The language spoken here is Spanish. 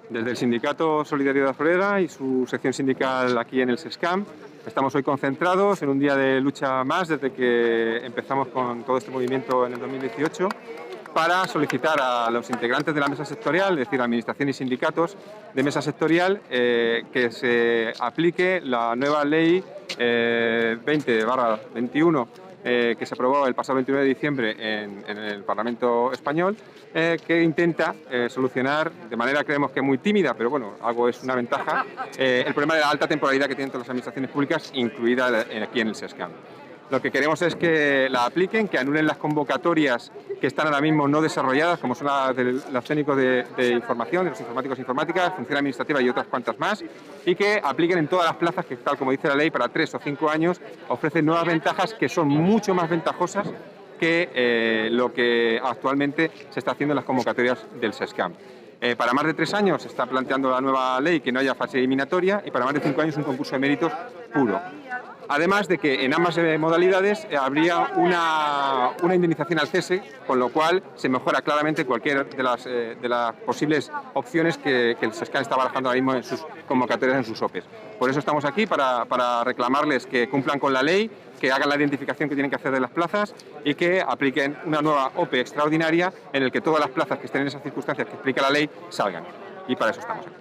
Desde el Sindicato Solidaridad Obrera y su sección sindical aquí en el SESCAM, estamos hoy concentrados en un día de lucha más desde que empezamos con todo este movimiento en el 2018 para solicitar a los integrantes de la mesa sectorial, es decir, administración y sindicatos de mesa sectorial, que se aplique la nueva ley 20/21 que se aprobó el pasado 29 de diciembre en el Parlamento español, que intenta solucionar, de manera creemos que muy tímida, pero bueno, algo es una ventaja, el problema de la alta temporalidad que tienen todas las administraciones públicas, incluida aquí en el SESCAM. Lo que queremos es que la apliquen, que anulen las convocatorias que están ahora mismo no desarrolladas, como son las de los técnicos de información, de los informáticos e informáticas, función administrativa y otras cuantas más, y que apliquen en todas las plazas que, tal como dice la ley, para 3 o 5 años ofrecen nuevas ventajas que son mucho más ventajosas que lo que actualmente se está haciendo en las convocatorias del SESCAM. Para más de 3 años se está planteando la nueva ley que no haya fase eliminatoria y para más de 5 años un concurso de méritos puro. Además de que en ambas modalidades habría una indemnización al cese, con lo cual se mejora claramente cualquiera de las posibles opciones que el SESCAM está barajando ahora mismo en sus convocatorias, en sus OPEs. Por eso estamos aquí, para reclamarles que cumplan con la ley, que hagan la identificación que tienen que hacer de las plazas y que apliquen una nueva OPE extraordinaria en la que todas las plazas que estén en esas circunstancias que explica la ley salgan. Y para eso estamos aquí.